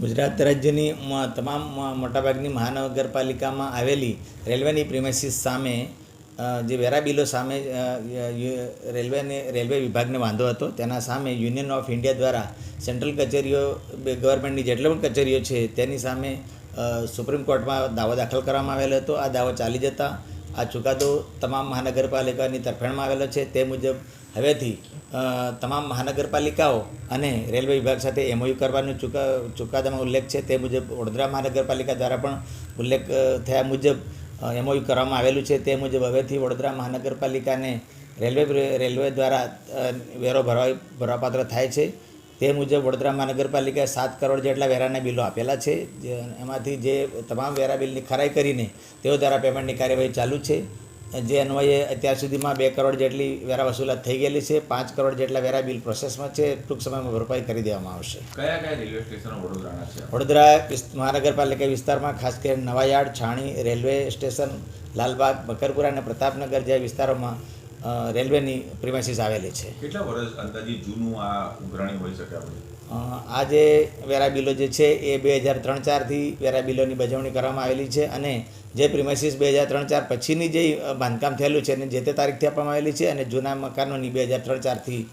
ગુજરાત રાજ્યની તમામ મોટાભાગની મહાનગરપાલિકામાં આવેલી રેલવેની પ્રિમાઇસીસ સામે જે વેરા બિલો સામે રેલવે વિભાગને વાંધો હતો, તેના સામે યુનિયન ઓફ ઇન્ડિયા દ્વારા સેન્ટ્રલ કચેરીઓ, ગવર્મેન્ટની જેટલી પણ કચેરીઓ છે તેની સામે સુપ્રીમ કોર્ટમાં દાવો દાખલ કરવામાં આવેલો હતો. આ દાવો ચાલી જતા આ ચુકાદો તમામ મહાનગરપાલિકાની તરફેણમાં આવેલો છે. તે મુજબ હવેથી તમામ મહાનગરપાલિકાઓ અને રેલવે વિભાગ સાથે એમઓયુ કરવાનો ચુકાદામાં ઉલ્લેખ છે. તે મુજબ વડોદરા મહાનગરપાલિકા દ્વારા પણ ઉલ્લેખ થયા મુજબ એમઓયુ કરવામાં આવેલું છે. તે મુજબ હવેથી વડોદરા મહાનગરપાલિકાને રેલવે દ્વારા વેરો ભરવાપાત્ર થાય છે. તે મુજબ વડોદરા મહાનગરપાલિકાએ 7 કરોડ જેટલા વેરાના બિલો આપેલા છે. એમાંથી જે તમામ વેરા બિલની ખરાઈ કરીને તેઓ દ્વારા પેમેન્ટની કાર્યવાહી ચાલુ છે. જે અન્વયે અત્યાર સુધીમાં 2 કરોડ જેટલી વેરા વસૂલાત થઈ ગયેલી છે. 5 કરોડ જેટલા વેરા બિલ પ્રોસેસમાં છે. ટૂંક સમયમાં ભરપાઈ કરી દેવામાં આવશે. કયા કયા રેલવે સ્ટેશનો વડોદરાના છે? વડોદરા મહાનગરપાલિકા વિસ્તારમાં ખાસ કરીને નવાયાર્ડ, છાણી રેલવે સ્ટેશન, લાલબાગ, મકરપુરા અને પ્રતાપનગર જેવા વિસ્તારોમાં રેલવેની પ્રિમાઇસીસ આવેલી છે. કેટલા વર્ષ અંદાજિત જૂનું આ ઉઘરાણી હોઈ શકે? આ જે વેરા બિલો જે છે એ 2003-04થી વેરા બિલોની બજવણી કરવામાં આવેલી છે અને જે પ્રિમાઇસીસ 2003-04 પછીની જે બાંધકામ થયેલું છે અને જે તે તારીખથી આપવામાં આવેલી છે અને જૂના મકાનોની 2003-04થી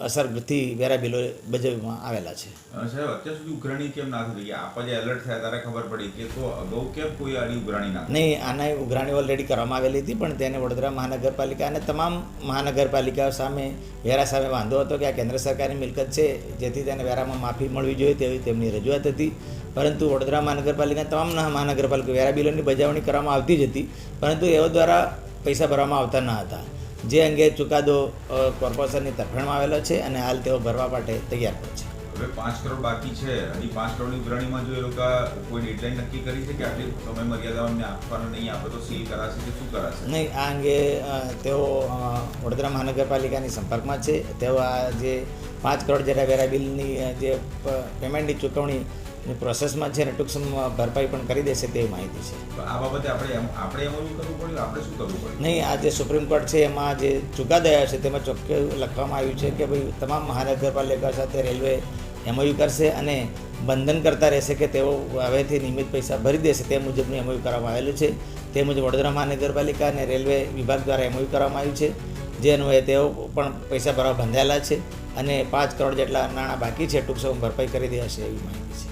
અસરથી વેરા બિલો બજવવામાં આવેલા છે. સાહેબ, અત્યાર સુધી ઉઘરાણી કેમ ના થઈ? આપવા જે એલર્ટ થયા ત્યારે ખબર પડી કે તો અગાઉ કેમ કોઈ આની ઉઘરાણી ના? નહીં, આના ઉઘરાણી ઓલરેડી કરવામાં આવેલી હતી, પણ તેને વડોદરા મહાનગરપાલિકા અને તમામ મહાનગરપાલિકાઓ સામે વેરા સામે વાંધો હતો કે આ કેન્દ્ર સરકારની મિલકત છે, જેથી તેને વેરામાં માફી મળવી જોઈએ તેવી તેમની રજૂઆત હતી. પરંતુ વડોદરા મહાનગરપાલિકા તમામ મહાનગરપાલિકા વેરા બિલોની બજાવણી કરવામાં આવતી જ હતી, પરંતુ એઓ દ્વારા પૈસા ભરવામાં આવતા ન હતા. જે અંગે ચુકાદો કોર્પોરેશનની તરફેણમાં આવેલો છે અને હાલ તેઓ ભરવા માટે તૈયાર પણ છે. હવે 5 કરોડ બાકી છે. હજી 5 કરોડની ઉઘરાણીમાં જો એ લોકો કોઈ ડેડલાઇન નક્કી કરી છે કે આટલી સમય મર્યાદામાં આપવાનું નહીં આપે તો સીલ કરાશે કે શું કરાશે? નહીં, આ અંગે તેઓ વડોદરા મહાનગરપાલિકાની સંપર્કમાં છે. તેઓ આ જે 5 કરોડ જેટલા વેરા બિલની જે પેમેન્ટની ચૂકવણી પ્રોસેસમાં છે અને ટૂંક સમયમાં ભરપાઈ પણ કરી દેશે તેવી માહિતી છે. આ બાબતે આપણે એમઓયુ કરવું પડ્યું? આપણે શું કરવું પડ્યું? નહીં, આ જે સુપ્રીમ કોર્ટ છે એમાં જે ચુકાદો આવ્યો છે તેમાં ચોખ્ખું લખવામાં આવ્યું છે કે ભાઈ તમામ મહાનગરપાલિકા સાથે રેલવે એમઓયુ કરશે અને બંધન કરતા રહેશે કે તેઓ હવેથી નિયમિત પૈસા ભરી દેશે. તે મુજબનું એમઓયુ કરવામાં આવેલું છે. તે મુજબ વડોદરા મહાનગરપાલિકા અને રેલવે વિભાગ દ્વારા એમઓયુ કરવામાં આવ્યું છે, જે અન્વયે તેઓ પણ પૈસા ભરવા બંધાયેલા છે અને 5 કરોડ જેટલા નાણાં બાકી છે. ટૂંક સમયમાં ભરપાઈ કરી દેશે એવી માહિતી છે.